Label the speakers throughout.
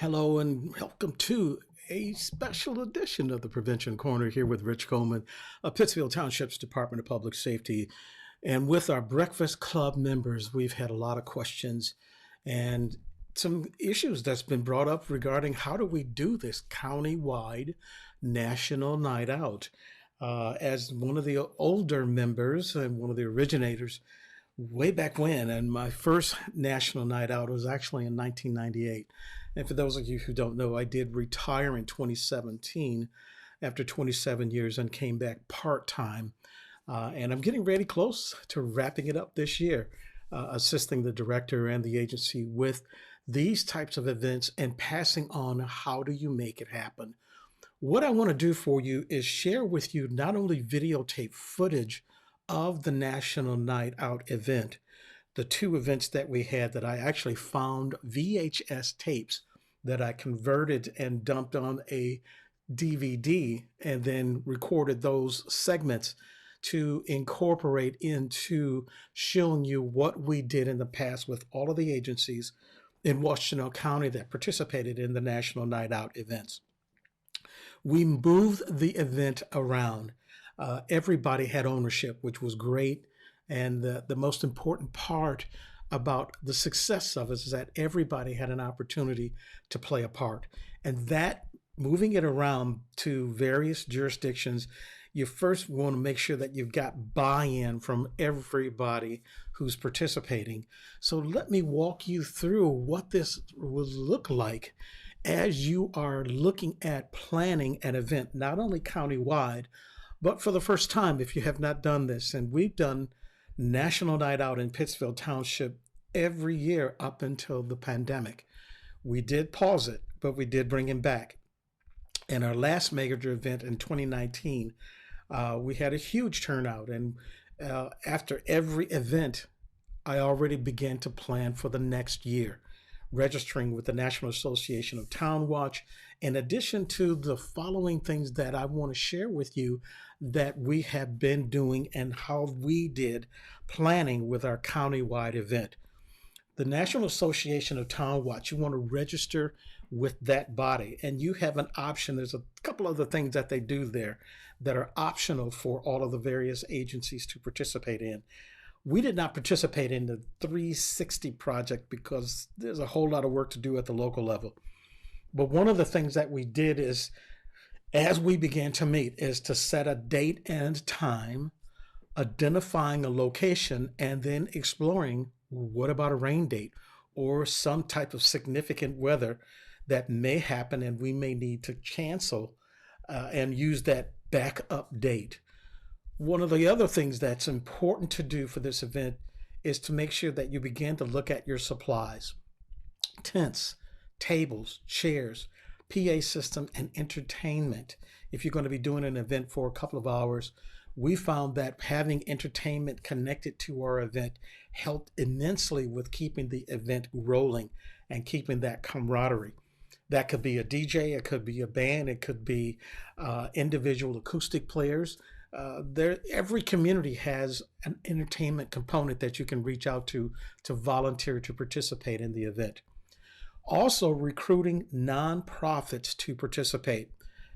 Speaker 1: Hello and welcome to a special edition of the Prevention Corner here with Rich Coleman of Pittsfield Township's Department of Public Safety. And with our Breakfast Club members, we've had a lot of questions and some issues that's been brought up regarding how do we do this county-wide national night out. As one of the older members and one of the originators, way back when, and my first national night out was actually in 1998. And for those of you who don't know, I did retire in 2017 after 27 years and came back part-time. And I'm getting really close to wrapping it up this year, assisting the director and the agency with these types of events and passing on how do you make it happen. What I want to do for you is share with you not only videotape footage of the National Night Out event, the two events that we had that I actually found VHS tapes that I converted and dumped on a DVD and then recorded those segments to incorporate into showing you what we did in the past with all of the agencies in Washington County that participated in the National Night Out events. We moved the event around. Everybody had ownership, which was great. And the most important part about the success of it is that everybody had an opportunity to play a part. And that moving it around to various jurisdictions, you first want to make sure that you've got buy-in from everybody who's participating. So let me walk you through what this will look like as you are looking at planning an event, not only countywide, but for the first time, if you have not done this. And we've done National Night Out in Pittsfield Township every year up until the pandemic. We did pause it, but we did bring him back. And our last major event in 2019, we had a huge turnout. And after every event, I already began to plan for the next year, registering with the National Association of Town Watch, in addition to the following things that I want to share with you that we have been doing and how we did planning with our countywide event. The National Association of Town Watch, you want to register with that body, and you have an option. There's a couple other things that they do there that are optional for all of the various agencies to participate in. We did not participate in the 360 project because there's a whole lot of work to do at the local level. But one of the things that we did is, as we began to meet, is to set a date and time, identifying a location, and then exploring what about a rain date or some type of significant weather that may happen and we may need to cancel and use that backup date. One of the other things that's important to do for this event is to make sure that you begin to look at your supplies, tents, tables, chairs, PA system, and entertainment. If you're going to be doing an event for a couple of hours, we found that having entertainment connected to our event helped immensely with keeping the event rolling and keeping that camaraderie. That could be a DJ, it could be a band, it could be individual acoustic players. Every community has an entertainment component that you can reach out to volunteer to participate in the event. Also, recruiting nonprofits to participate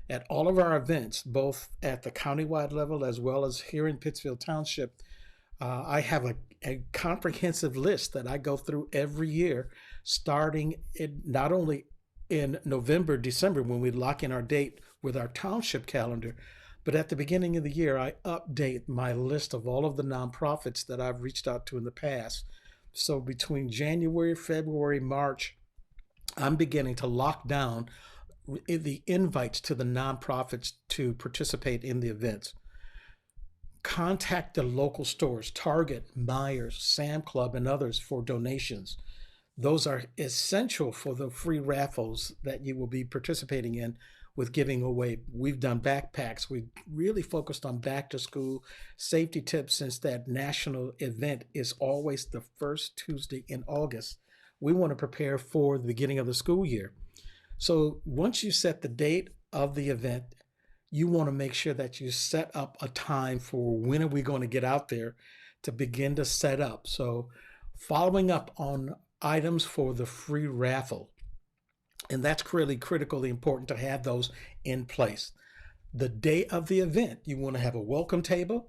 Speaker 1: at all of our events, both at the countywide level as well as here in Pittsfield Township. I have a comprehensive list that I go through every year, starting not only in November, December, when we lock in our date with our township calendar, but at the beginning of the year, I update my list of all of the nonprofits that I've reached out to in the past. So between January, February, March, I'm beginning to lock down the invites to the nonprofits to participate in the events. Contact the local stores, Target, Myers, Sam Club, and others for donations. Those are essential for the free raffles that you will be participating in with giving away. We've done backpacks. We've really focused on back to school safety tips since that national event is always the first Tuesday in August. We want to prepare for the beginning of the school year. So once you set the date of the event, you want to make sure that you set up a time for when are we going to get out there to begin to set up. So following up on items for the free raffle. And that's really critically important to have those in place. The day of the event, you want to have a welcome table.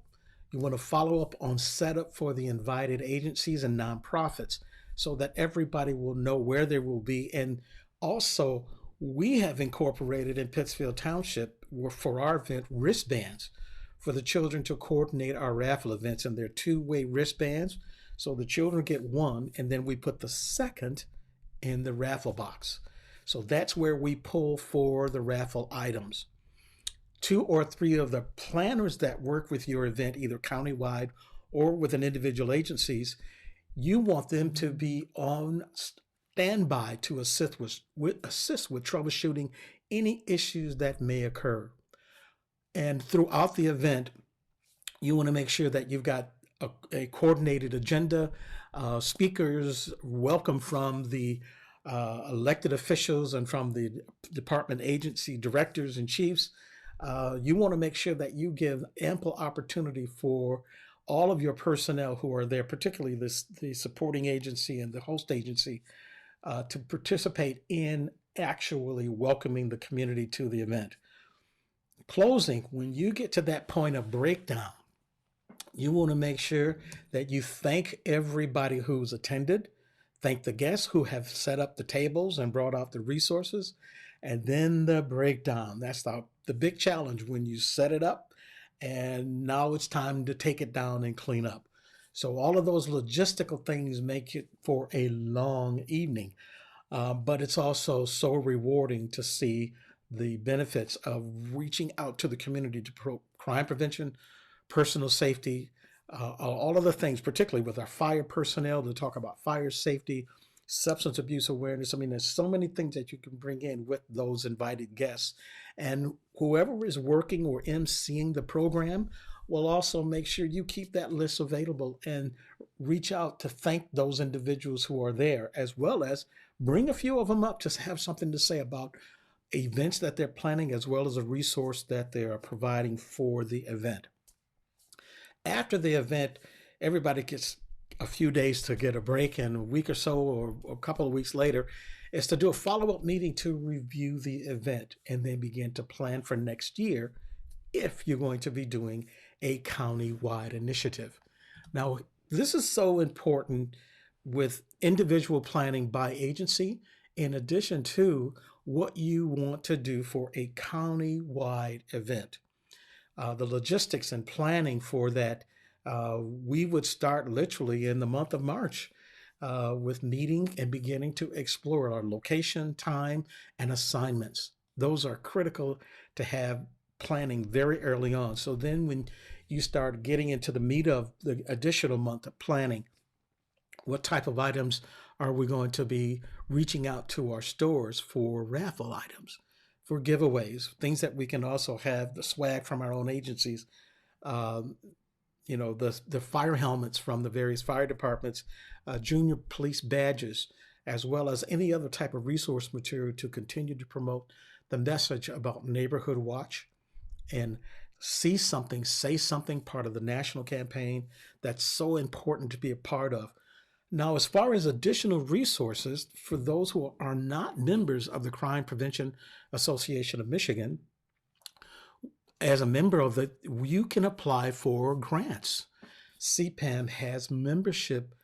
Speaker 1: You want to follow up on setup for the invited agencies and nonprofits so that everybody will know where they will be. And also, we have incorporated in Pittsfield Township for our event wristbands for the children to coordinate our raffle events. And they're two-way wristbands. So the children get one, and then we put the second in the raffle box. So that's where we pull for the raffle items. 2 or 3 of the planners that work with your event, either countywide or with an individual agencies, you want them to be on standby to assist with troubleshooting any issues that may occur. And throughout the event, you want to make sure that you've got a coordinated agenda, speakers welcome from the elected officials and from the department agency directors and chiefs. You want to make sure that you give ample opportunity for all of your personnel who are there, particularly the supporting agency and the host agency, to participate in actually welcoming the community to the event. Closing, when you get to that point of breakdown, you want to make sure that you thank everybody who's attended, thank the guests who have set up the tables and brought out the resources, and then the breakdown. That's the big challenge when you set it up, and now it's time to take it down and clean up. So all of those logistical things make it for a long evening, but it's also so rewarding to see the benefits of reaching out to the community to crime prevention, personal safety, all of the things, particularly with our fire personnel, to talk about fire safety, substance abuse awareness. I mean, there's so many things that you can bring in with those invited guests. And whoever is working or emceeing the program will also make sure you keep that list available and reach out to thank those individuals who are there, as well as bring a few of them up to have something to say about events that they're planning, as well as a resource that they are providing for the event. After the event, everybody gets a few days to get a break, and a week or so or a couple of weeks later is to do a follow-up meeting to review the event and then begin to plan for next year if you're going to be doing a county-wide initiative. Now, this is so important with individual planning by agency, in addition to what you want to do for a county-wide event. The logistics and planning for that, we would start literally in the month of March with meeting and beginning to explore our location, time, and assignments. Those are critical to have planning very early on. So then when you start getting into the meat of the additional month of planning, what type of items are we going to be reaching out to our stores for raffle items, for giveaways, things that we can also have the swag from our own agencies, the fire helmets from the various fire departments, junior police badges, as well as any other type of resource material to continue to promote the message about Neighborhood Watch and see something, say something, part of the national campaign that's so important to be a part of. Now, as far as additional resources for those who are not members of the Crime Prevention Association of Michigan, as a member of it, you can apply for grants. CPAM has membership.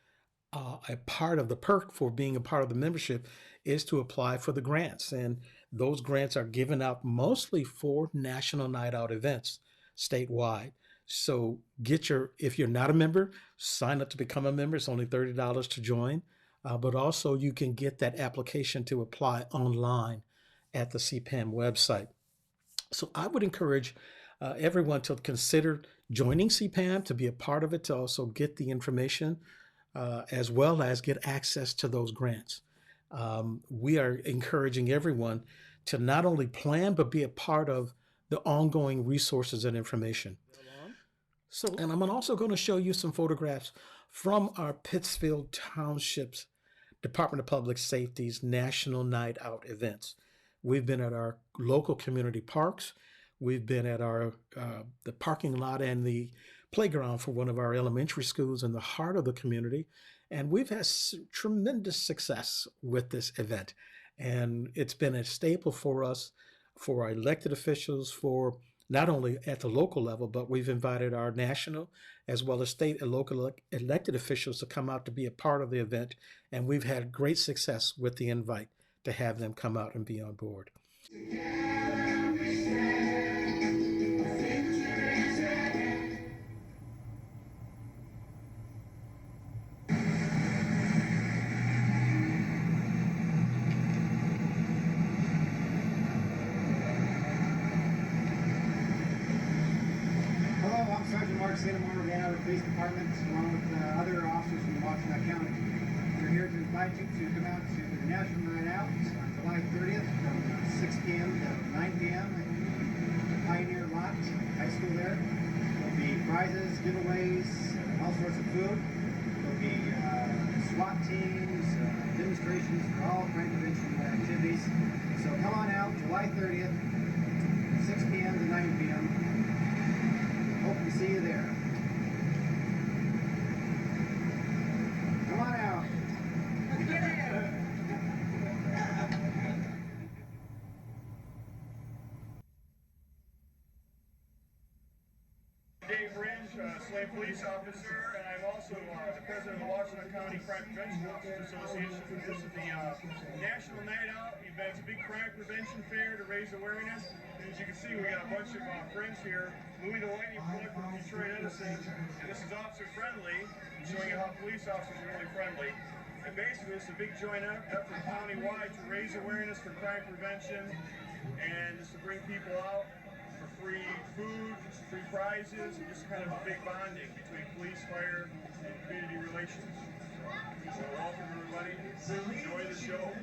Speaker 1: A part of the perk for being a part of the membership is to apply for the grants. And those grants are given out mostly for national night out events statewide. So if you're not a member, sign up to become a member. It's only $30 to join. But also you can get that application to apply online at the CPAM website. So I would encourage everyone to consider joining CPAM, to be a part of it, to also get the information, as well as get access to those grants. We are encouraging everyone to not only plan, but be a part of the ongoing resources and information. And I'm also going to show you some photographs from our Pittsfield Township's Department of Public Safety's National Night Out events. We've been at our local community parks. We've been at the parking lot and the playground for one of our elementary schools in the heart of the community. And we've had tremendous success with this event. And it's been a staple for us, for our elected officials, for not only at the local level, but we've invited our national as well as state and local elected officials to come out to be a part of the event. And we've had great success with the invite to have them come out and be on board.
Speaker 2: Hello, I'm Sergeant Mark Santamar of the Ann Arbor Police Department, along with other officers from Washtenaw County. We're here to invite you to come out to the National Night Out on July 30th from 6 p.m. to 9 p.m. at the Pioneer Lot High School there. There'll be prizes, giveaways, all sorts of food. There'll be SWAT teams, demonstrations for all crime prevention activities. So come on out, July 30th, 6 p.m. to 9 p.m. Hope to see you there. Come on out.
Speaker 3: Dave Ringe, slave police officer, and I'm also the president of the Washtenaw County Crime Prevention Officers Association. This is the National Night Out event. It's a big crime prevention fair to raise awareness. And as you can see, we got a bunch of friends here. Louis the Lightning Plug from Detroit Edison, and this is Officer Friendly, showing you how police officers are really friendly. And basically, it's a big joint effort county-wide to raise awareness for crime prevention and just to bring people out for free food, free prizes, and just kind of a big bonding between police, fire, and community relations. So welcome everybody. Enjoy the show.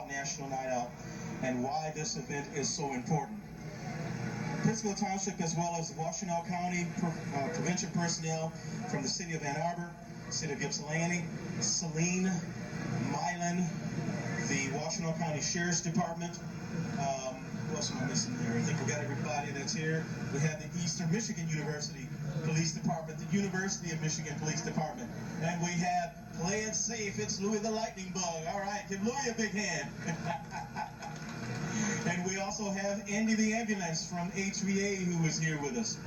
Speaker 4: National Night Out and why this event is so important. Pittsville Township, as well as Washtenaw County prevention personnel from the city of Ann Arbor, city of Ypsilanti, Saline, Milan, the Washtenaw County Sheriff's Department. Who else am I missing here? I think we got everybody that's here. We have the Eastern Michigan University Police Department, the University of Michigan Police Department, and we have Play It Safe. It's Louis the Lightning Bug. All right, give Louis a big hand. And we also have Andy the Ambulance from HVA who is here with us.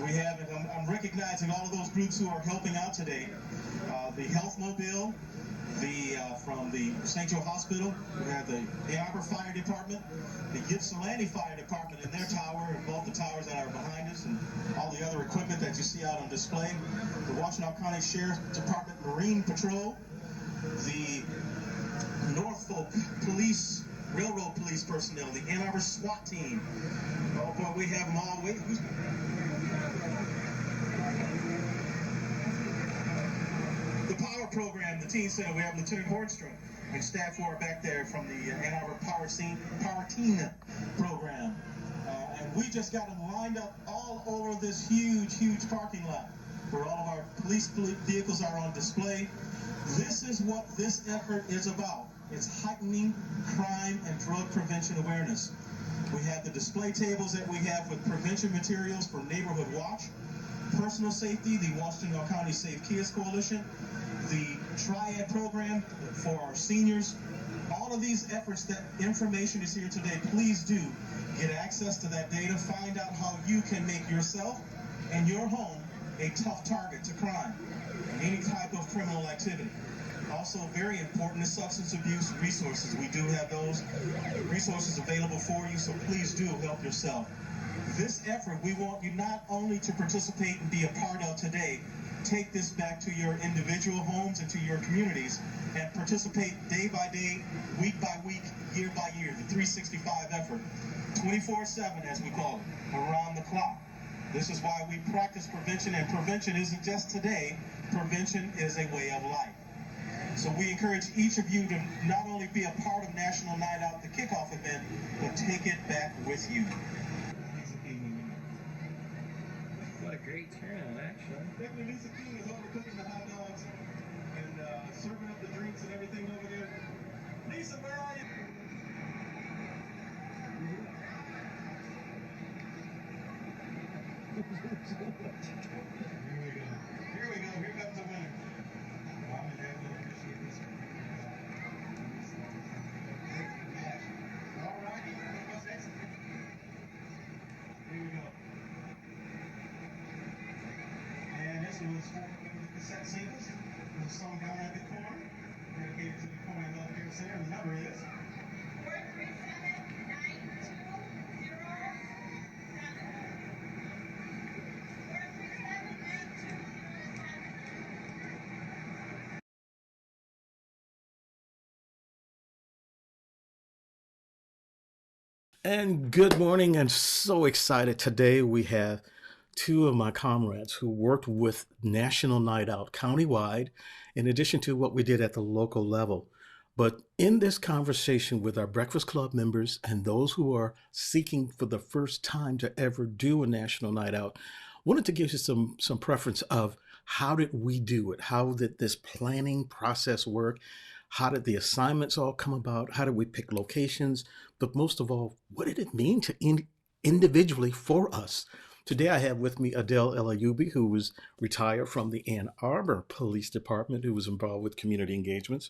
Speaker 4: We have, I'm recognizing all of those groups who are helping out today. The Health Mobile, from the St. Joe Hospital, we have the Ann Arbor Fire Department, the Ypsilanti Fire Department in their tower, and both the towers that are behind us, and all the other equipment that you see out on display. The Washtenaw County Sheriff's Department Marine Patrol, the Norfolk Police, Railroad Police personnel, the Ann Arbor SWAT team. Oh boy, we have them all. The Power Program, the Teen Center, we have Lieutenant Hornstrom and staff who are back there from the Ann Arbor Power Teen Program. And we just got them lined up all over this huge parking lot where all of our police vehicles are on display. This is what this effort is about. It's heightening crime and drug prevention awareness. We have the display tables that we have with prevention materials for Neighborhood Watch, personal safety, the Washington County Safe Kids Coalition, the Triad program for our seniors. All of these efforts, that information is here today. Please do get access to that data. Find out how you can make yourself and your home a tough target to crime and any type of criminal activity. Also very important is substance abuse resources. We do have those resources available for you, so please do help yourself. This effort, we want you not only to participate and be a part of today, take this back to your individual homes and to your communities and participate day by day, week by week, year by year, the 365 effort, 24/7 as we call it, around the clock. This is why we practice prevention, and prevention isn't just today, prevention is a way of life. So we encourage each of you to not only be a part of National Night Out, the kickoff event, but take it back with you.
Speaker 5: What a great turnout, actually.
Speaker 4: Deputy Lisa King is over cooking the hot dogs and serving up the drinks and everything over there. Lisa, where are you? Here we go. Here comes the winner. Mom and Dad will appreciate this. All right. What's next? Here we go. And this was for the cassette singles. There's a song down at the corner, dedicated to the Corner Health Care Center. The number is
Speaker 6: 437-920-7.
Speaker 1: And good morning, and so excited. Today we have two of my comrades who worked with National Night Out countywide, in addition to what we did at the local level. But in this conversation with our Breakfast Club members and those who are seeking for the first time to ever do a National Night Out, wanted to give you some preference of how did we do it? How did this planning process work? How did the assignments all come about? How did we pick locations? But most of all, what did it mean to individually for us? Today I have with me Adele Elayubi, who was retired from the Ann Arbor Police Department, who was involved with community engagements,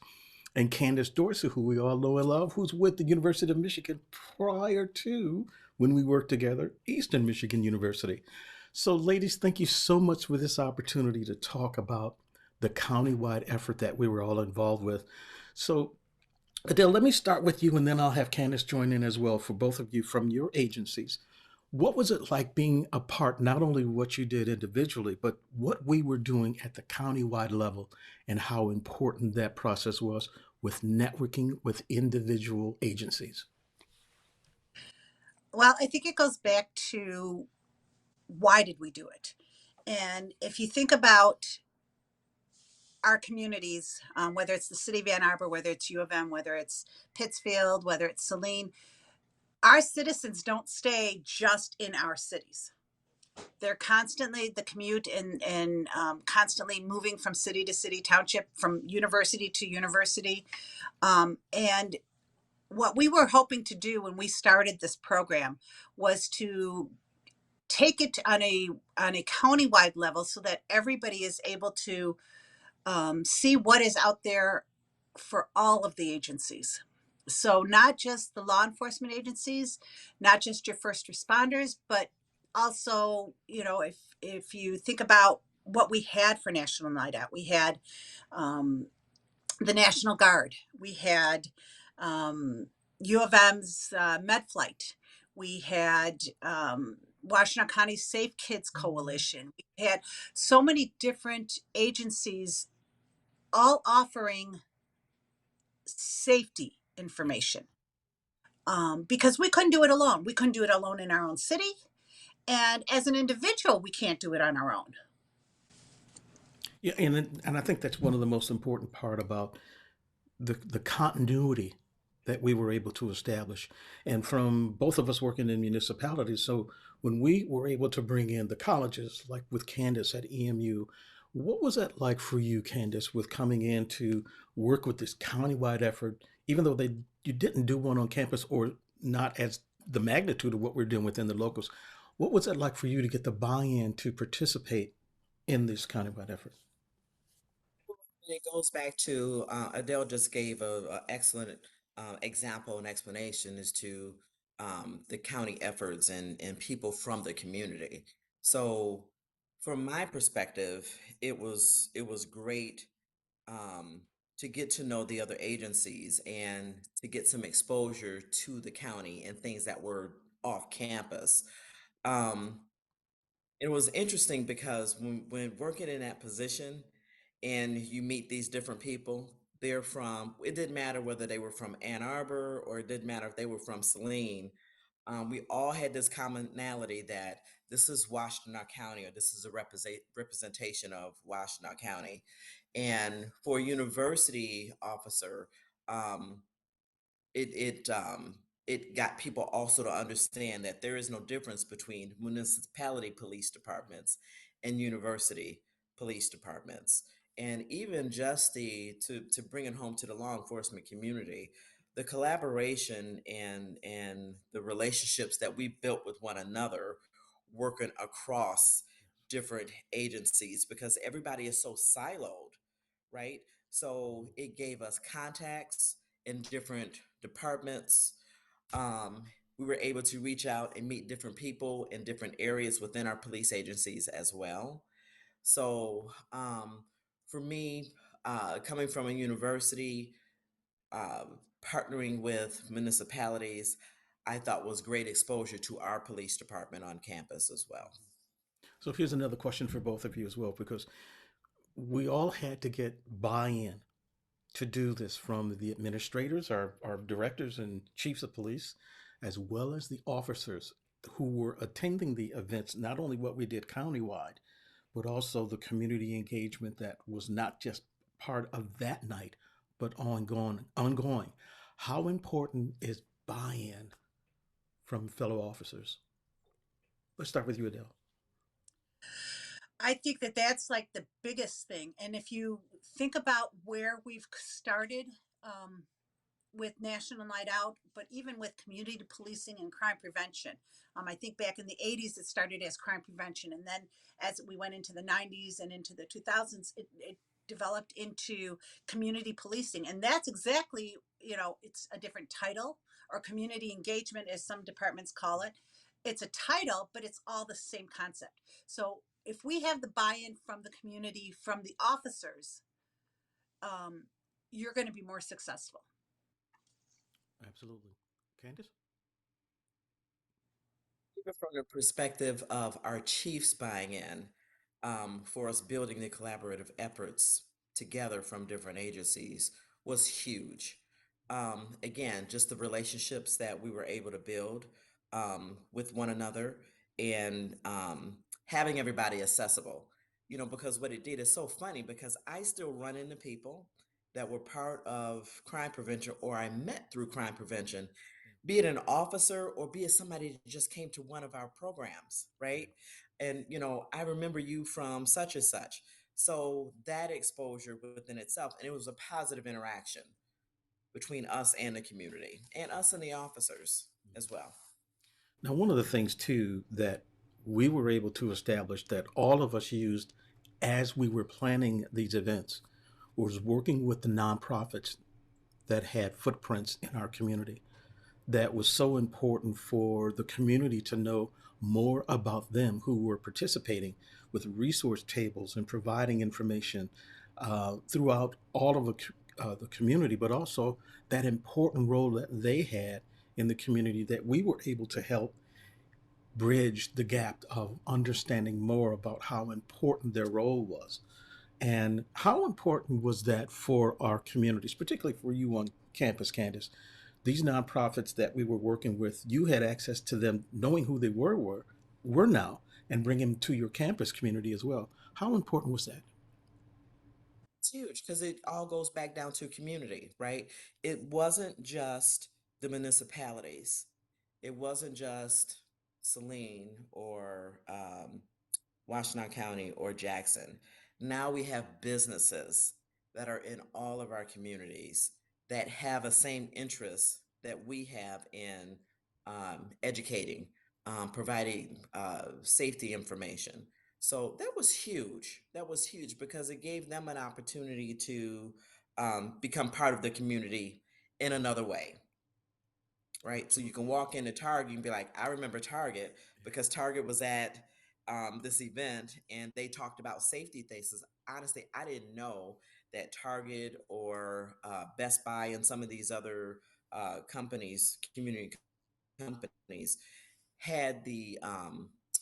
Speaker 1: and Candace Dorsey, who we all know and love, who's with the University of Michigan prior to when we worked together, Eastern Michigan University. So ladies, thank you so much for this opportunity to talk about the countywide effort that we were all involved with. So Adele, let me start with you, and then I'll have Candace join in as well for both of you from your agencies. What was it like being a part, not only what you did individually, but what we were doing at the countywide level and how important that process was with networking with individual agencies?
Speaker 6: Well, I think it goes back to why did we do it? And if you think about our communities, whether it's the city of Ann Arbor, whether it's U of M, whether it's Pittsfield, whether it's Saline, our citizens don't stay just in our cities. They're constantly the commute and constantly moving from city to city, township, from university to university. And what we were hoping to do when we started this program was to take it on a countywide level so that everybody is able to see what is out there for all of the agencies. So not just the law enforcement agencies, not just your first responders, but also, if you think about what we had for National Night Out, we had the National Guard, we had U of M's Med Flight, we had Washington County Safe Kids Coalition. We had so many different agencies all offering safety information, because we couldn't do it alone. We couldn't do it alone in our own city. And as an individual, we can't do it on our own.
Speaker 1: Yeah, and I think that's one of the most important part about the continuity that we were able to establish, and from both of us working in municipalities. So when we were able to bring in the colleges, like with Candace at EMU, what was that like for you, Candace, with coming in to work with this countywide effort, even though they you didn't do one on campus or not as the magnitude of what we're doing within the locals? What was that like for you to get the buy-in to participate in this countywide effort?
Speaker 7: It goes back to Adele just gave a excellent example and explanation as to the county efforts and people from the community. So, from my perspective, it was great um, to get to know the other agencies and to get some exposure to the county and things that were off campus. Um, it was interesting because when working in that position and you meet these different people, they're from, it didn't matter whether they were from Ann Arbor or it didn't matter if they were from Saline. We all had this commonality that this is Washtenaw County or this is a representation of Washtenaw County. And for a university officer, um, it got people also to understand that there is no difference between municipality police departments and university police departments. And even just the to bring it home to the law enforcement community, the collaboration and the relationships that we built with one another working across different agencies because everybody is so siloed, right? So it gave us contacts in different departments. Um, we were able to reach out and meet different people in different areas within our police agencies as well. So for me, coming from a university, partnering with municipalities, I thought was great exposure to our police department on campus as well.
Speaker 1: So here's another question for both of you as well, because we all had to get buy-in to do this from the administrators, our directors and chiefs of police, as well as the officers who were attending the events, not only what we did countywide, but also the community engagement that was not just part of that night, but ongoing. How important is buy-in from fellow officers? Let's start with you, Adele.
Speaker 6: I think that that's like the biggest thing. And if you think about where we've started, um, with National Night Out, but even with community policing and crime prevention. I think back in the 80s, it started as crime prevention. And then as we went into the 90s and into the 2000s, it developed into community policing. And that's exactly, it's a different title, or community engagement, as some departments call it. It's a title, but it's all the same concept. So if we have the buy in from the community, from the officers, um, you're going to be more successful.
Speaker 1: Absolutely. Candace?
Speaker 7: Even from the perspective of our chiefs buying in, for us building the collaborative efforts together from different agencies was huge. Again, just the relationships that we were able to build with one another and having everybody accessible. Because what it did is so funny because I still run into people that were part of crime prevention or I met through crime prevention, be it an officer or be it somebody that just came to one of our programs, right? And I remember you from such and such. So that exposure within itself, and it was a positive interaction between us and the community, and us and the officers as well.
Speaker 1: Now, one of the things too that we were able to establish that all of us used as we were planning these events was working with the nonprofits that had footprints in our community. That was so important for the community to know more about them who were participating with resource tables and providing information throughout all of the community, but also that important role that they had in the community that we were able to help bridge the gap of understanding more about how important their role was. And how important was that for our communities, particularly for you on campus, Candace? These nonprofits that we were working with, you had access to them, knowing who they were now, and bring them to your campus community as well. How important was that?
Speaker 7: It's huge because it all goes back down to community, right? It wasn't just the municipalities. It wasn't just Saline or Washington County or Jackson. Now we have businesses that are in all of our communities that have the same interests that we have in educating, providing safety information. So that was huge. That was huge because it gave them an opportunity to become part of the community in another way, right? So you can walk into Target and be like, I remember Target because Target was at this event and they talked about safety things. Honestly, I didn't know that Target or Best Buy and some of these other companies, community companies, had the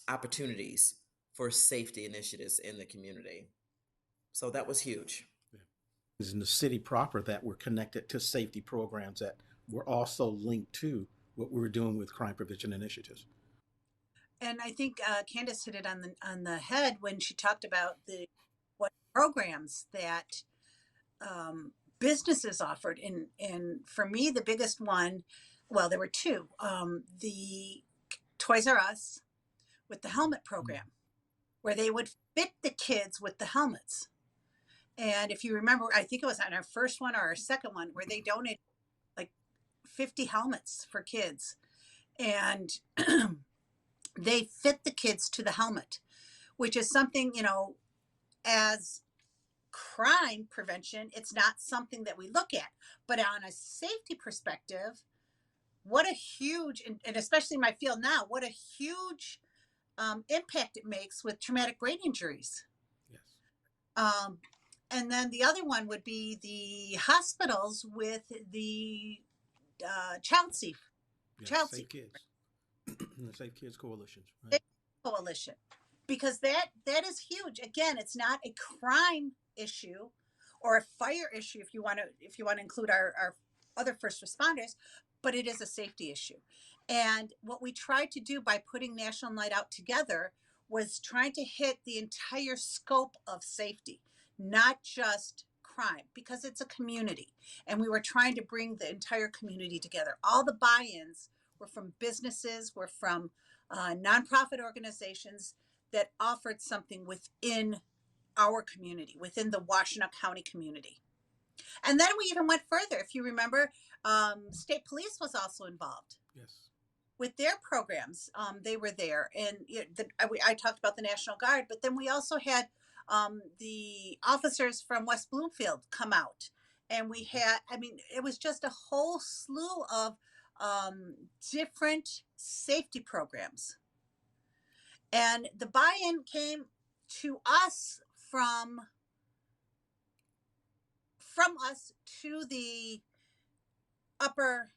Speaker 7: opportunities for safety initiatives in the community. So that was huge.
Speaker 1: In the city proper that were connected to safety programs that were also linked to what we were doing with crime prevention initiatives.
Speaker 6: And I think Candace hit it on the head when she talked about the what programs that businesses offered. And for me, the biggest one, well, there were two. The Toys R Us with the helmet program, where they would fit the kids with the helmets. And if you remember, I think it was on our first one or our second one where they donated like 50 helmets for kids. And they fit the kids to the helmet, which is something, as crime prevention, it's not something that we look at. But on a safety perspective, what a huge, and especially in my field now, what a huge impact it makes with traumatic brain injuries.
Speaker 1: Yes.
Speaker 6: Um, and then the other one would be the hospitals with the child safe,
Speaker 1: Yes.
Speaker 6: child safe
Speaker 1: Safe Kids. The Safe Kids Coalitions, right?
Speaker 6: coalition, because that is huge. Again, it's not a crime issue or a fire issue if you want to include our other first responders, but it is a safety issue. And what we tried to do by putting National Night Out together was trying to hit the entire scope of safety, not just crime, because it's a community. And we were trying to bring the entire community together. All the buy-ins were from businesses, were from nonprofit organizations that offered something within our community, within the Washtenaw County community. And then we even went further. If you remember, state police was also involved
Speaker 1: Yes.
Speaker 6: with their programs. They were there, and I talked about the National Guard, but then we also had the officers from West Bloomfield come out, and we had. I mean, it was just a whole slew of different safety programs, and the buy-in came to us from us to the upper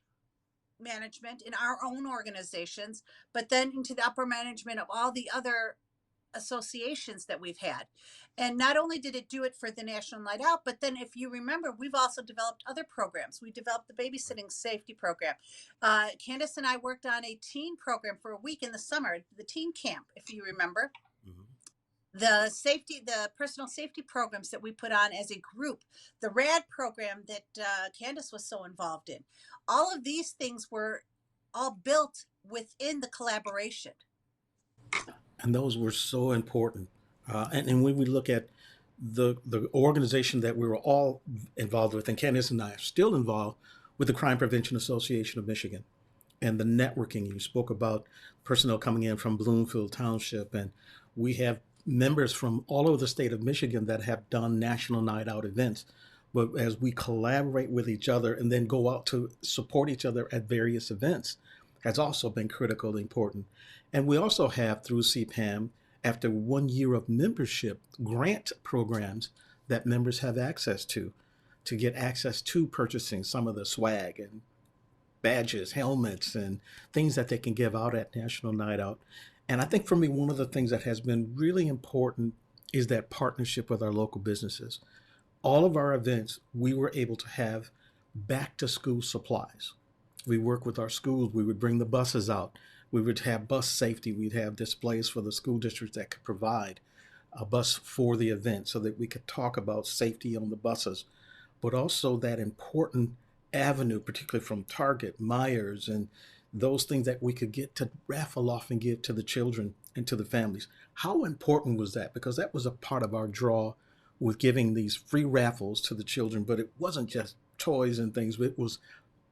Speaker 6: management in our own organizations, but then into the upper management of all the other associations that we've had. And not only did it do it for the National Night Out, but then if you remember, we've also developed other programs. We developed the babysitting safety program. Candace and I worked on a teen program for a week in the summer, the teen camp, if you remember.
Speaker 1: Mm-hmm.
Speaker 6: The personal safety programs that we put on as a group, the RAD program that Candace was so involved in. All of these things were all built within the collaboration.
Speaker 1: And those were so important. And when we look at the organization that we were all involved with, and Candace and I are still involved with the Crime Prevention Association of Michigan, and the networking. You spoke about personnel coming in from Bloomfield Township, and we have members from all over the state of Michigan that have done National Night Out events. But as we collaborate with each other and then go out to support each other at various events, has also been critically important. And we also have through CPAM, after 1 year of membership, grant programs that members have access to get access to purchasing some of the swag and badges, helmets, and things that they can give out at National Night Out. And I think for me, one of the things that has been really important is that partnership with our local businesses. All of our events, we were able to have back to school supplies. We work with our schools. We would bring the buses out. We would have bus safety. We'd have displays for the school districts that could provide a bus for the event so that we could talk about safety on the buses, but also that important avenue, particularly from Target, Myers, and those things that we could get to raffle off and give to the children and to the families. How important was that? Because that was a part of our draw with giving these free raffles to the children, but it wasn't just toys and things, it was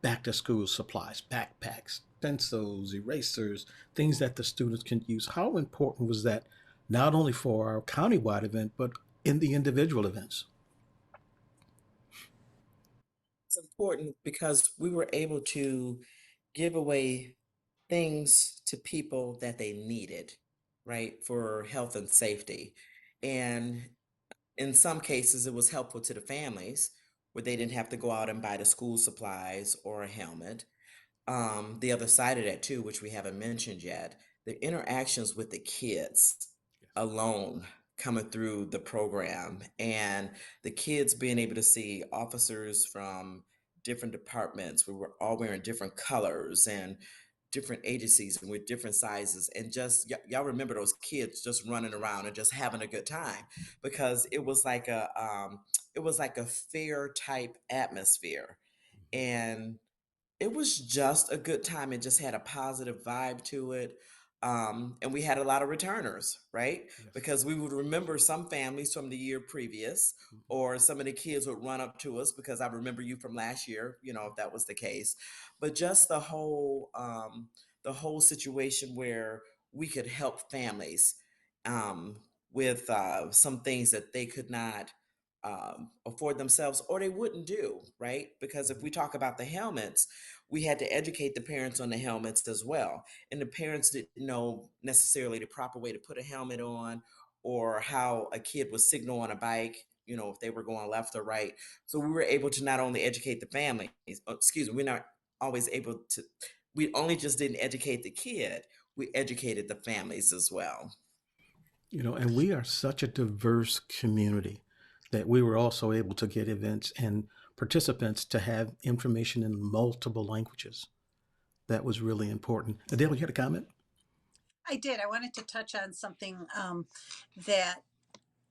Speaker 1: back to school supplies, backpacks, pencils, erasers, things that the students can use. How important was that not only for our countywide event, but in the individual events?
Speaker 7: It's important because we were able to give away things to people that they needed, right, for health and safety. And in some cases, it was helpful to the families where they didn't have to go out and buy the school supplies or a helmet. The other side of that too, which we haven't mentioned yet, the interactions with the kids alone coming through the program and the kids being able to see officers from different departments. We were all wearing different colors and different agencies and with different sizes, and just y'all remember those kids just running around and just having a good time because it was like a fair type atmosphere, and it was just a good time. It just had a positive vibe to it. And we had a lot of returners, right?
Speaker 1: Yes.
Speaker 7: Because we would remember some families from the year previous,
Speaker 1: Mhm.
Speaker 7: or some of the kids would run up to us because I remember you from last year, you know, if that was the case. But just the whole situation where we could help families um, with some things that they could not afford themselves or they wouldn't do, right? Because if we talk about the helmets, we had to educate the parents on the helmets as well. And the parents didn't know necessarily the proper way to put a helmet on or how a kid would signal on a bike, you know, if they were going left or right. So we were able to not only educate the families, excuse me, we're not always able to, we only just didn't educate the kid, we educated the families as well.
Speaker 1: You know, and we are such a diverse community that we were also able to get events and participants to have information in multiple languages. That was really important. Adele, you had a comment?
Speaker 6: I did. I wanted to touch on something that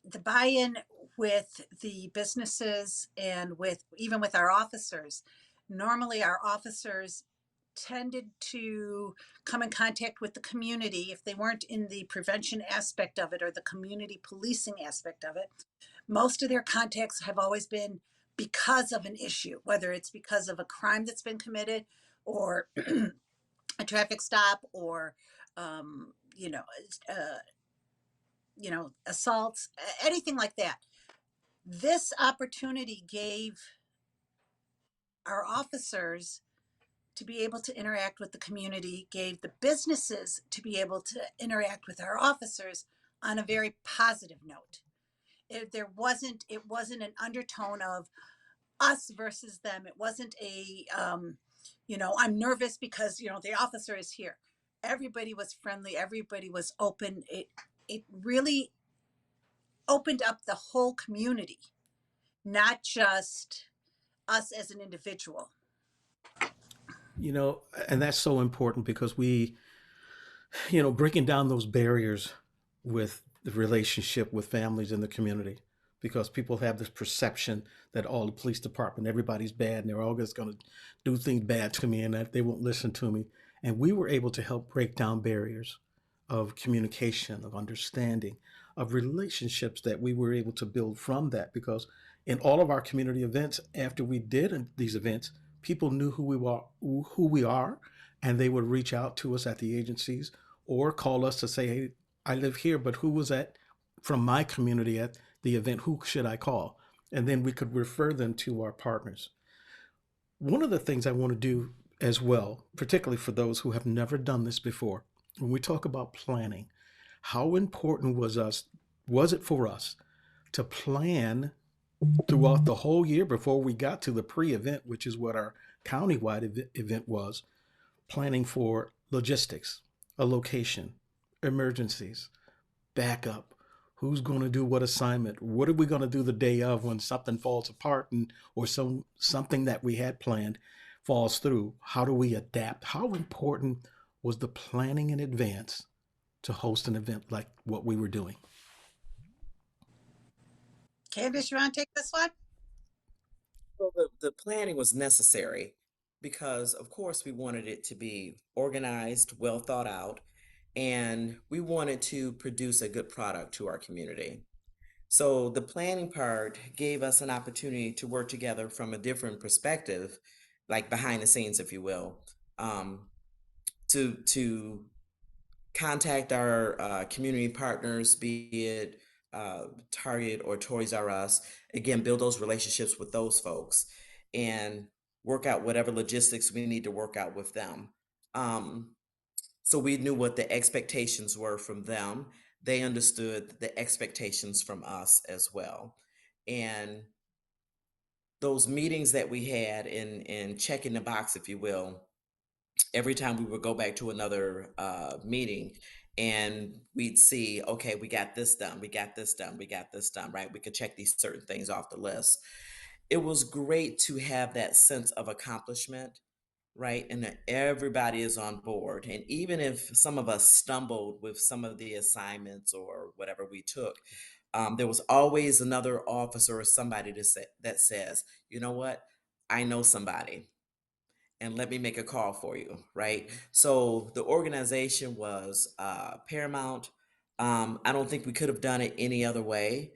Speaker 6: the buy-in with the businesses and with even with our officers. Normally, our officers tended to come in contact with the community if they weren't in the prevention aspect of it or the community policing aspect of it. Most of their contacts have always been because of an issue, whether it's because of a crime that's been committed or a traffic stop or um, you know uh, assaults, anything like that. This opportunity gave our officers to be able to interact with the community, gave the businesses to be able to interact with our officers on a very positive note. It wasn't an undertone of us versus them. It wasn't I'm nervous because the officer is here. Everybody was friendly. Everybody was open. It really opened up the whole community, not just us as an individual.
Speaker 1: You know, and that's so important because breaking down those barriers with the relationship with families in the community, because people have this perception that all the police department, everybody's bad and they're all just going to do things bad to me and that they won't listen to me. And we were able to help break down barriers of communication, of understanding, of relationships that we were able to build from that. Because in all of our community events, after we did these events, people knew who we are, and they would reach out to us at the agencies or call us to say, "Hey, I live here, but who was at from my community at the event? Who should I call?" And then we could refer them to our partners. One of the things I want to do as well, particularly for those who have never done this before, when we talk about planning, how important was it for us to plan throughout the whole year before we got to the pre-event, which is what our countywide event was, planning for logistics, a location, emergencies, backup. Who's going to do what assignment? What are we going to do the day of when something falls apart and or something that we had planned falls through? How do we adapt? How important was the planning in advance to host an event like what we were doing?
Speaker 6: Candace, you want to take this one?
Speaker 7: So the planning was necessary because, of course, we wanted it to be organized, well thought out, and we wanted to produce a good product to our community. So the planning part gave us an opportunity to work together from a different perspective, like behind the scenes, if you will, um, to contact our community partners, be it Target or Toys R Us. Again, build those relationships with those folks and work out whatever logistics we need to work out with them. Um, so we knew what the expectations were from them. They understood the expectations from us as well. And those meetings that we had in checking the box, if you will, every time we would go back to another meeting and we'd see, okay, we got this done, we got this done, we got this done, right? We could check these certain things off the list. It was great to have that sense of accomplishment, right? And that everybody is on board. And even if some of us stumbled with some of the assignments or whatever we took, there was always another officer or somebody that says, you know what? I know somebody and let me make a call for you, right? So the organization was paramount. I don't think we could have done it any other way.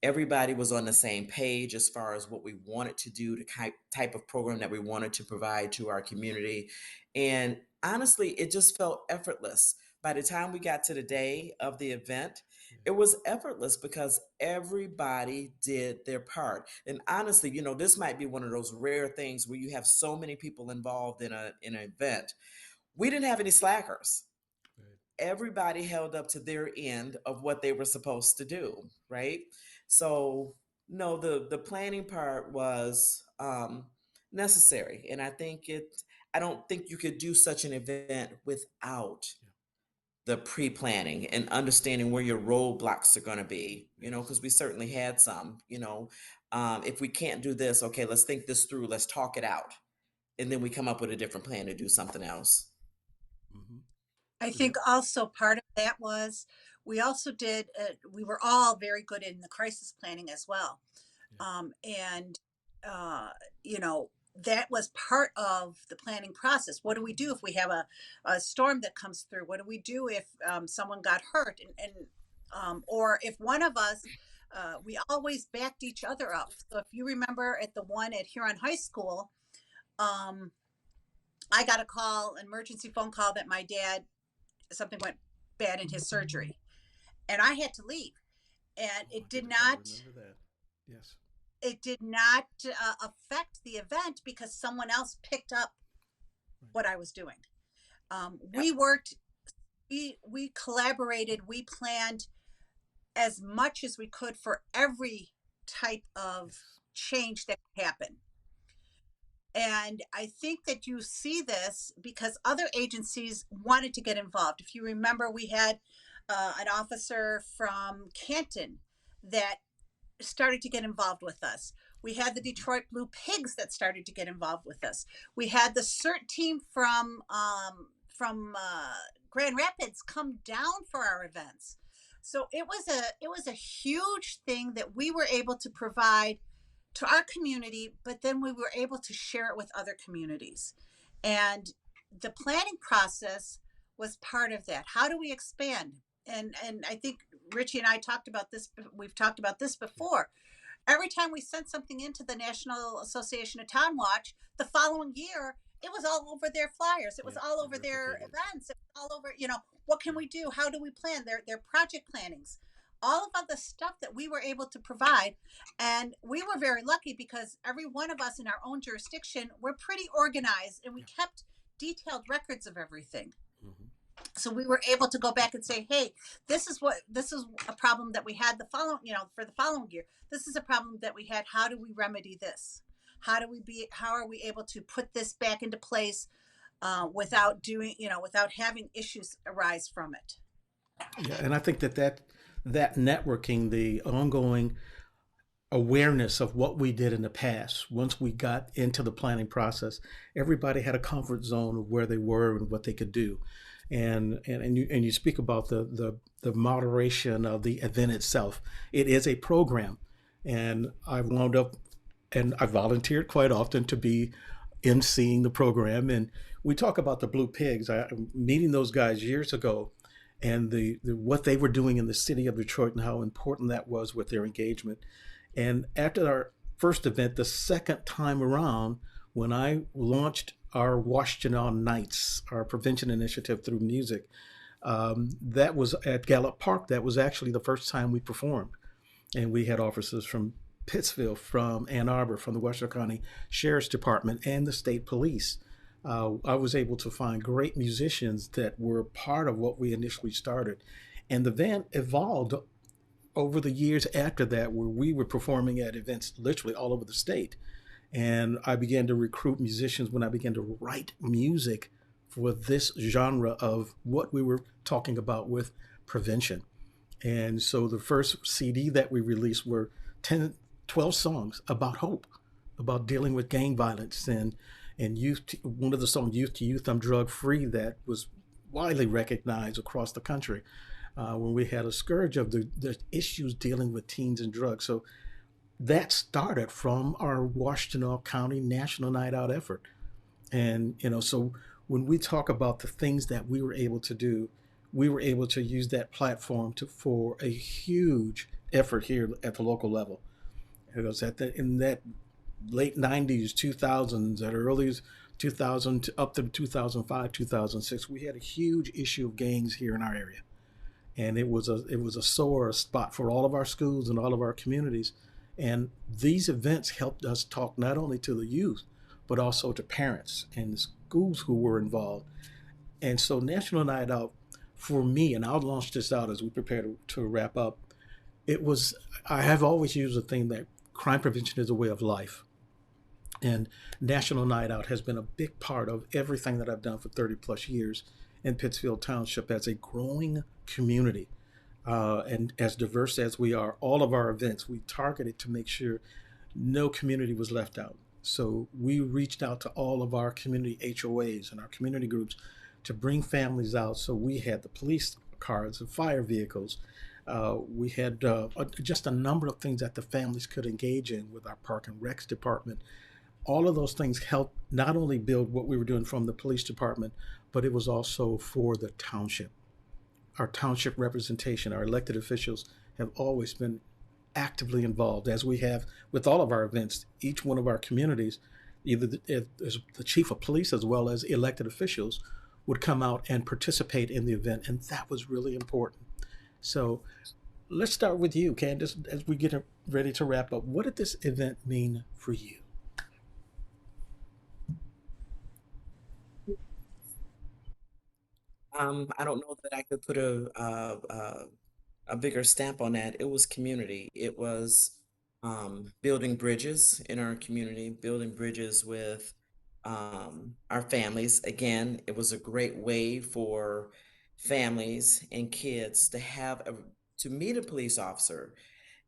Speaker 7: Everybody was on the same page as far as what we wanted to do, the type of program that we wanted to provide to our community. And honestly, it just felt effortless. By the time we got to the day of the event, it was effortless because everybody did their part. And honestly, this might be one of those rare things where you have so many people involved in an event. We didn't have any slackers.
Speaker 1: Right.
Speaker 7: Everybody held up to their end of what they were supposed to do, right? So no, the planning part was necessary, and I don't think you could do such an event without
Speaker 1: Yeah.
Speaker 7: the pre-planning and understanding where your roadblocks are going to be,
Speaker 1: Yes.
Speaker 7: because we certainly had some. If we can't do this, okay, let's think this through, let's talk it out, and then we come up with a different plan to do something else.
Speaker 1: Mm-hmm.
Speaker 6: I
Speaker 1: Yeah.
Speaker 6: think also part of that was we also did, we were all very good in the crisis planning as well.
Speaker 1: Yeah.
Speaker 6: And, uh, you know, that was part of the planning process. What do we do if we have a storm that comes through? What do we do if someone got hurt? Or if one of us, we always backed each other up. So if you remember at the one at Huron High School, um, I got a call, an emergency phone call that my dad, something went bad in his surgery, and I had to leave. And
Speaker 1: Oh my goodness, I remember that. Yes.
Speaker 6: it did not affect the event because someone else picked up
Speaker 1: Right.
Speaker 6: what I was doing.
Speaker 7: Yep.
Speaker 6: We worked, we collaborated, we planned as much as we could for every type of
Speaker 1: Yes.
Speaker 6: change that could happen. And I think that you see this because other agencies wanted to get involved. If you remember, we had an officer from Canton that started to get involved with us. We had the
Speaker 1: Mm-hmm.
Speaker 6: Detroit Blue Pigs that started to get involved with us. We had the CERT team from Grand Rapids come down for our events. So it was a huge thing that we were able to provide to our community, but then we were able to share it with other communities. And the planning process was part of that. How do we expand? And I think Richie and I talked about this. We've talked about this
Speaker 1: Yeah.
Speaker 6: before. Every time we sent something into the National Association of Town Watch, the following year it was all over their flyers. It was
Speaker 1: Yeah.
Speaker 6: all
Speaker 1: We
Speaker 6: over their
Speaker 1: replicated.
Speaker 6: events. It was all over. What can
Speaker 1: Yeah.
Speaker 6: we do? How do we plan their project plannings? All of the stuff that we were able to provide, and we were very lucky because every one of us in our own jurisdiction were pretty organized, and we
Speaker 1: Yeah.
Speaker 6: kept detailed records of everything.
Speaker 1: Mm-hmm.
Speaker 6: So we were able to go back and say, hey, this is a problem that we had the following, for the following year. This is a problem that we had. How do we remedy this? How are we able to put this back into place without having issues arise from it?
Speaker 1: Yeah, and I think that that networking, the ongoing awareness of what we did in the past. Once we got into the planning process, everybody had a comfort zone of where they were and what they could do. And you speak about the moderation of the event itself. It is a program, and I've wound up and I volunteered quite often to be emceeing the program. And we talk about the Blue Pigs. Meeting those guys years ago, and the what they were doing in the city of Detroit and how important that was with their engagement. And after our first event, the second time around, when I launched our Washington Nights, our prevention initiative through music, that was at Gallup Park. That was actually the first time we performed. And we had officers from Pittsfield, from Ann Arbor, from the Westchester County Sheriff's Department, and the state police. I was able to find great musicians that were part of what we initially started. And the band evolved over the years after that, where we were performing at events literally all over the state. And I began to recruit musicians when I began to write music for this genre of what we were talking about with prevention. And so the first CD that we released were 10, 12 songs about hope, about dealing with gang violence and youth. One of the songs, Youth to Youth, I'm Drug Free, that was widely recognized across the country when we had a scourge of the issues dealing with teens and drugs. So that started from our Washington County National Night Out effort. And, so when we talk about the things that we were able to do, we were able to use that platform for a huge effort here at the local level. It was in that late 90s, 2000s, at early 2000 to up to 2005, 2006, we had a huge issue of gangs here in our area. And it was a sore spot for all of our schools and all of our communities. And these events helped us talk not only to the youth, but also to parents and the schools who were involved. And so National Night Out, for me, and I'll launch this out as we prepare to wrap up, it was, I have always used the thing that crime prevention is a way of life. And National Night Out has been a big part of everything that I've done for 30 plus years in Pittsfield Township as a growing community. And as diverse as we are, all of our events, we targeted to make sure no community was left out. So we reached out to all of our community HOAs and our community groups to bring families out. So we had the police cars and fire vehicles. We had just a number of things that the families could engage in with our Park and Recs department. All of those things helped not only build what we were doing from the police department, but it was also for the township. Our township representation, our elected officials have always been actively involved, as we have with all of our events. Each one of our communities, either as the chief of police as well as elected officials, would come out and participate in the event, and that was really important. So let's start with you, Candace, as we get ready to wrap up. What did this event mean for you?
Speaker 7: I don't know that I could put a bigger stamp on that. It was community. It was building bridges in our community, building bridges with our families. Again, it was a great way for families and kids to meet a police officer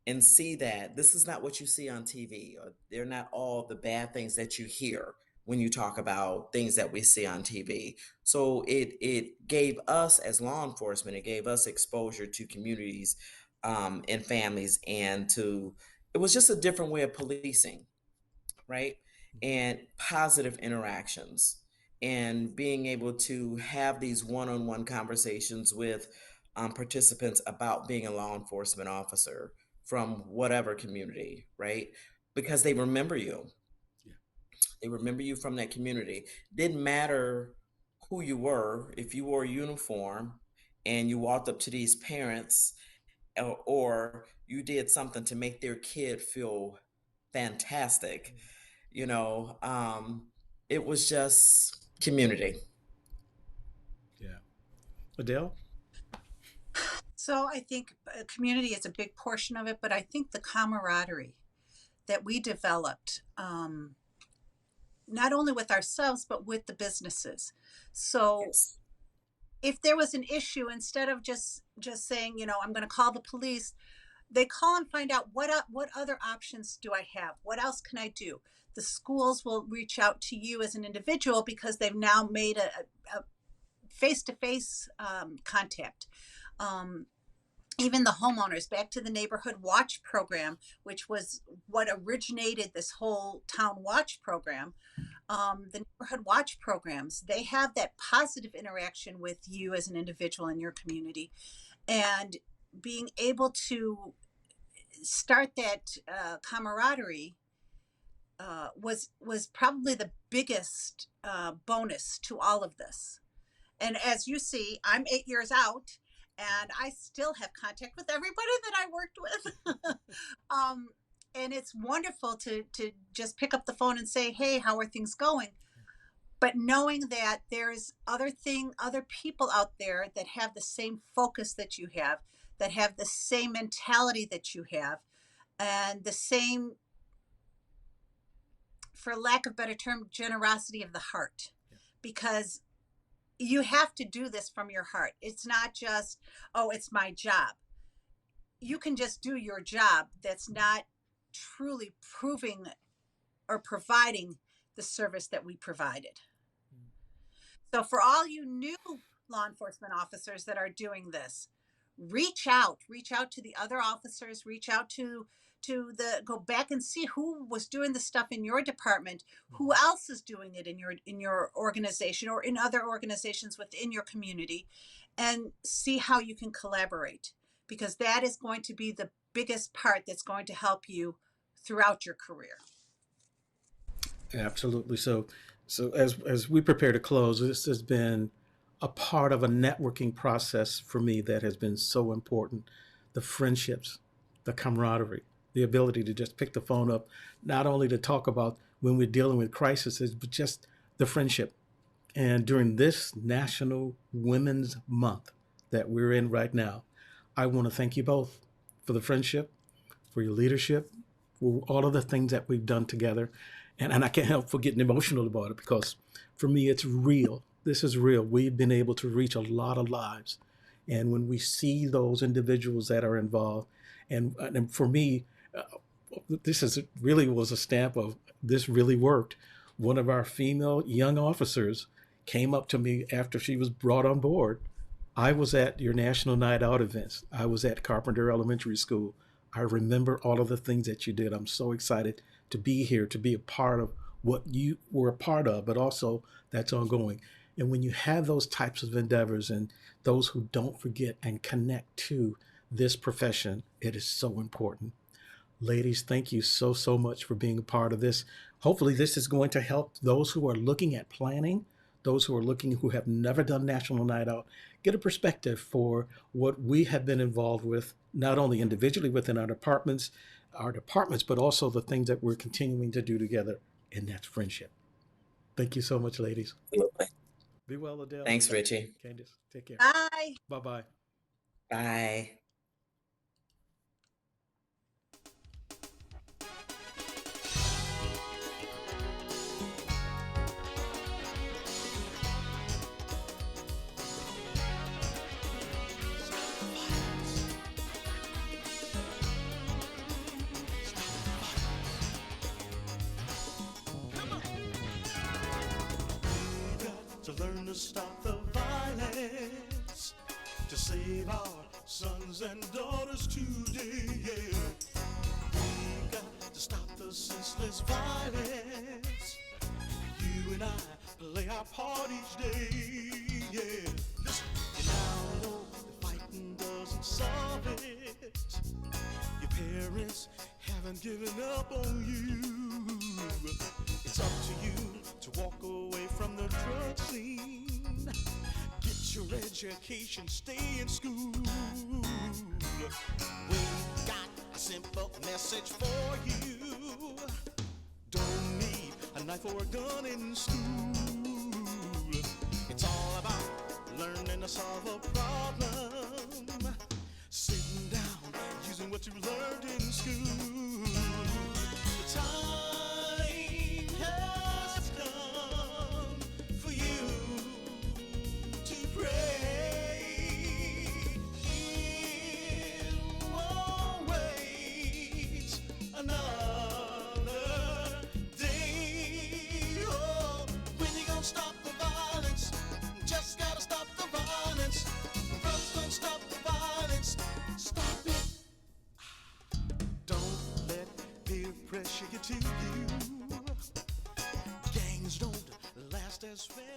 Speaker 7: and see that this is not what you see on TV, or they're not all the bad things that you hear when you talk about things that we see on TV. So it gave us as law enforcement, it gave us exposure to communities and families, and to it was just a different way of policing, right? And positive interactions, and being able to have these one-on-one conversations with participants about being a law enforcement officer from whatever community, right? Because
Speaker 1: Yeah.
Speaker 7: they remember you from that community. Didn't matter who you were, if you wore a uniform and you walked up to these parents, or you did something to make their kid feel fantastic, you know, it was just community.
Speaker 1: Yeah. Adele?
Speaker 6: So I think community is a big portion of it, but I think the camaraderie that we developed, not only with ourselves, but with the businesses. So
Speaker 7: Yes.
Speaker 6: if there was an issue, instead of just saying, you know, I'm going to call the police, they call and find out what other options do I have? What else can I do? The schools will reach out to you as an individual because they've now made a face-to-face contact. Even the homeowners, back to the neighborhood watch program, which was what originated this whole town watch program. The neighborhood watch programs, they have that positive interaction with you as an individual in your community, and being able to start that camaraderie was probably the biggest bonus to all of this. And as you see, I'm 8 years out, and I still have contact with everybody that I worked with. And it's wonderful to just pick up the phone and say, "Hey, how are things going?" But knowing that there's other people out there that have the same focus that you have, that have the same mentality that you have, and the same, for lack of a better term, generosity of the heart, because you have to do this from your heart. It's not just, oh, it's my job. You can just do your job. That's not truly proving or providing the service that we provided. So for all you new law enforcement officers that are doing this, reach out to the other officers, reach out to go back and see who was doing the stuff in your department, who else is doing it in your organization or in other organizations within your community, and see how you can collaborate, because that is going to be the biggest part that's going to help you throughout your career.
Speaker 1: Absolutely. So as we prepare to close, this has been a part of a networking process for me that has been so important. The friendships, the camaraderie, the ability to just pick the phone up, not only to talk about when we're dealing with crises, but just the friendship. And during this National Women's Month that we're in right now, I want to thank you both for the friendship, for your leadership, for all of the things that we've done together. And I can't help for getting emotional about it, because for me, it's real. This is real. We've been able to reach a lot of lives. And when we see those individuals that are involved, and for me, this is really was a stamp of this really worked. One of our female young officers came up to me after she was brought on board. I was at your National Night Out events. I was at Carpenter Elementary School. I remember all of the things that you did. I'm so excited to be here, to be a part of what you were a part of, but also that's ongoing. And when you have those types of endeavors and those who don't forget and connect to this profession, it is so important. Ladies, thank you so much for being a part of this. Hopefully, this is going to help those who are looking at planning, those who have never done National Night Out, get a perspective for what we have been involved with, not only individually within our departments, but also the things that we're continuing to do together, and that's friendship. Thank you so much, ladies. Be well, Adele.
Speaker 7: Thanks, Richie.
Speaker 1: Candace, take care.
Speaker 6: Bye.
Speaker 1: Bye-bye.
Speaker 7: Bye.
Speaker 8: To learn to stop the violence, to save our sons and daughters today. Yeah. We got to stop the senseless violence. You and I play our part each day. Yeah. Listen, you now know the fighting doesn't solve it. Your parents haven't given up on you. It's up to you to walk away from the drug scene. Get your education, stay in school. We got a simple message for you. Don't need a knife or a gun in school. It's all about learning to solve a problem. Sitting down, using what you learned in school. The time has come for you to pray. is fair.